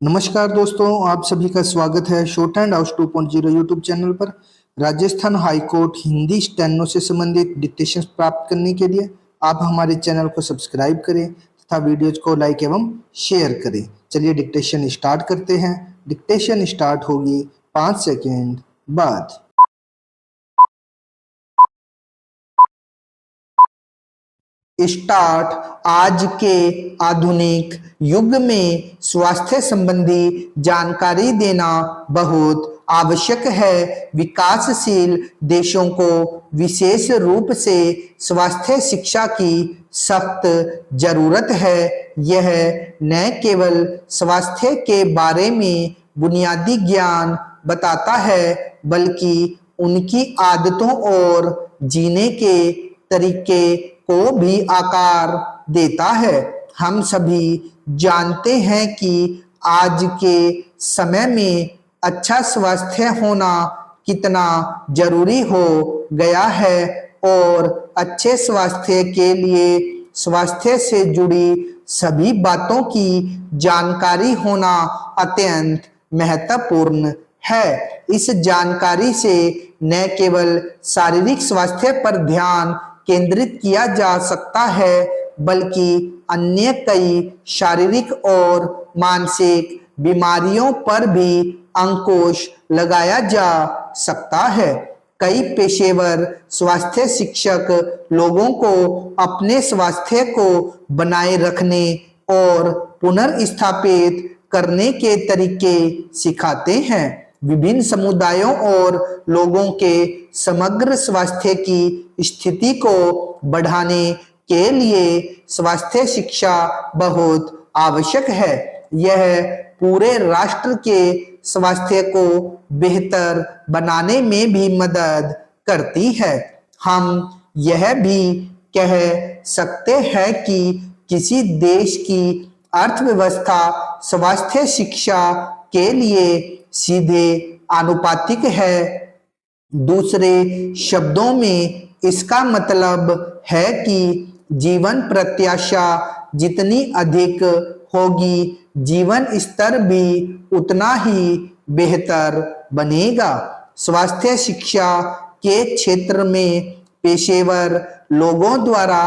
नमस्कार दोस्तों, आप सभी का स्वागत है short and out 2.0 YouTube channel पर। Rajasthan high court Hindi steno से संबंधित डिक्टेशन प्राप्त करने के लिए आप हमारे चैनल को सब्सक्राइब करें तथा वीडियोज को लाइक एवं शेयर करें। चलिए डिक्टेशन स्टार्ट करते हैं। डिक्टेशन स्टार्ट होगी 5 सेकेंड बाद। स्टार्ट। आज के आधुनिक युग में स्वास्थ्य संबंधी जानकारी देना बहुत आवश्यक है। विकासशील देशों को विशेष रूप से स्वास्थ्य शिक्षा की सख्त जरूरत है। यह न केवल स्वास्थ्य के बारे में बुनियादी ज्ञान बताता है, बल्कि उनकी आदतों और जीने के तरीके को भी आकार देता है। हम सभी जानते हैं कि आज के समय में अच्छा स्वास्थ्य होना कितना जरूरी हो गया है और अच्छे स्वास्थ्य के लिए स्वास्थ्य से जुड़ी सभी बातों की जानकारी होना अत्यंत महत्वपूर्ण है। इस जानकारी से न केवल शारीरिक स्वास्थ्य पर ध्यान केंद्रित किया जा सकता है, बल्कि अन्य कई शारीरिक और मानसिक बीमारियों पर भी अंकुश लगाया जा सकता है। कई पेशेवर स्वास्थ्य शिक्षक लोगों को अपने स्वास्थ्य को बनाए रखने और पुनर्स्थापित करने के तरीके सिखाते हैं। विभिन्न समुदायों और लोगों के समग्र स्वास्थ्य की स्थिति को बढ़ाने के लिए स्वास्थ्य शिक्षा बहुत आवश्यक है। यह पूरे राष्ट्र के स्वास्थ्य को बेहतर बनाने में भी मदद करती है। हम यह भी कह सकते हैं कि किसी देश की अर्थव्यवस्था स्वास्थ्य शिक्षा के लिए सीधे आनुपातिक है। दूसरे शब्दों में इसका मतलब है कि जीवन प्रत्याशा जितनी अधिक होगी, जीवन स्तर भी उतना ही बेहतर बनेगा। स्वास्थ्य शिक्षा के क्षेत्र में पेशेवर लोगों द्वारा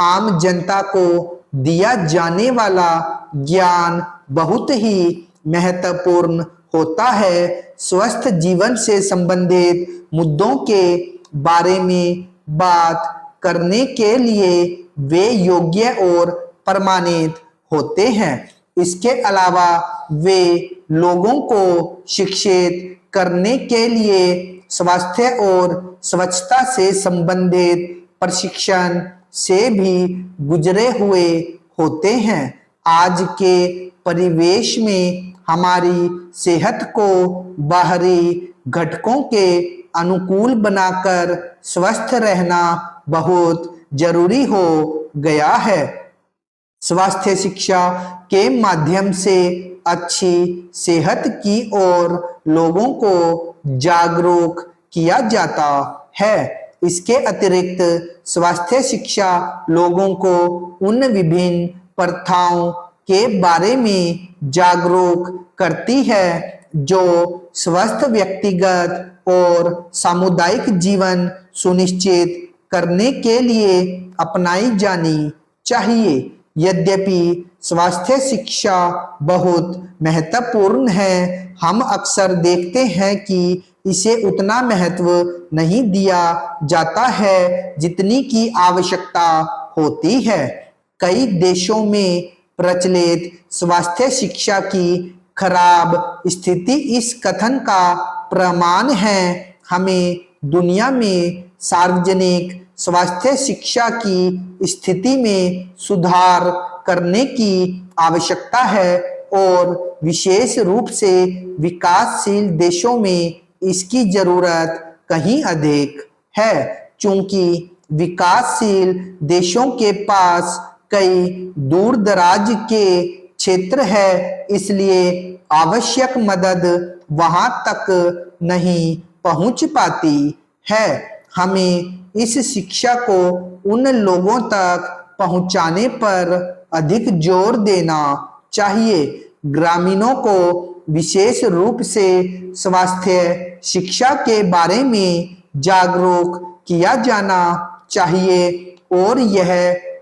आम जनता को दिया जाने वाला ज्ञान बहुत ही महत्वपूर्ण होता है। स्वस्थ जीवन से संबंधित मुद्दों के बारे में बात करने के लिए वे योग्य और प्रमाणित होते हैं। इसके अलावा वे लोगों को शिक्षित करने के लिए स्वास्थ्य और स्वच्छता से संबंधित प्रशिक्षण से भी गुजरे हुए होते हैं। आज के परिवेश में हमारी सेहत को बाहरी घटकों के अनुकूल बनाकर स्वस्थ रहना बहुत जरूरी हो गया है। स्वास्थ्य शिक्षा के माध्यम से अच्छी सेहत की ओर लोगों को जागरूक किया जाता है। इसके अतिरिक्त स्वास्थ्य शिक्षा लोगों को उन विभिन्न प्रथाओं के बारे में जागरूक करती है जो स्वस्थ व्यक्तिगत और सामुदायिक जीवन सुनिश्चित करने के लिए अपनाई जानी चाहिए। यद्यपि स्वास्थ्य शिक्षा बहुत महत्वपूर्ण है, हम अक्सर देखते हैं कि इसे उतना महत्व नहीं दिया जाता है जितनी की आवश्यकता होती है। कई देशों में प्रचलित स्वास्थ्य शिक्षा की खराब स्थिति इस कथन का प्रमाण है। हमें दुनिया में सार्वजनिक स्वास्थ्य शिक्षा की स्थिति में सुधार करने की आवश्यकता है और विशेष रूप से विकासशील देशों में इसकी जरूरत कहीं अधिक है। चूंकि विकासशील देशों के पास कई दूर दराज के क्षेत्र है, इसलिए आवश्यक मदद वहां तक नहीं पहुंच पाती है। हमें इस शिक्षा को उन लोगों तक पहुंचाने पर अधिक जोर देना चाहिए ग्रामीणों को विशेष रूप से स्वास्थ्य शिक्षा के बारे में जागरूक किया जाना चाहिए और यह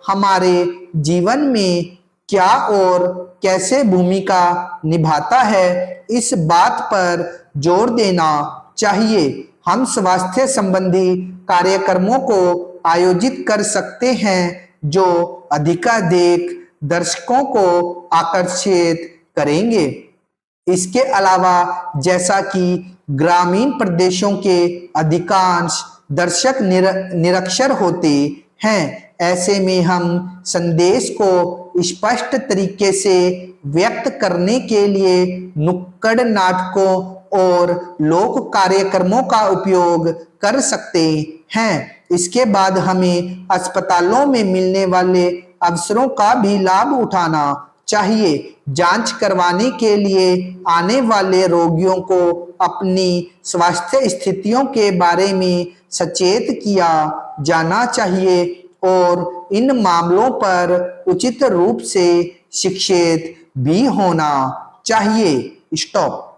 हमारे जीवन में क्या और कैसे भूमिका निभाता है इस बात पर जोर देना चाहिए। हम स्वास्थ्य संबंधी कार्यक्रमों को आयोजित कर सकते हैं जो अधिकाधिक दर्शकों को आकर्षित करेंगे। इसके अलावा जैसा कि ग्रामीण प्रदेशों के अधिकांश दर्शक निरक्षर होते हैं, ऐसे में हम संदेश को स्पष्ट तरीके से व्यक्त करने के लिए नुक्कड़ नाटकों और लोक कार्यक्रमों का उपयोग कर सकते हैं। इसके बाद हमें अस्पतालों में मिलने वाले अवसरों का भी लाभ उठाना चाहिए। जांच करवाने के लिए आने वाले रोगियों को अपनी स्वास्थ्य स्थितियों के बारे में सचेत किया जाना चाहिए और इन मामलों पर उचित रूप से शिक्षित भी होना चाहिए। स्टॉप।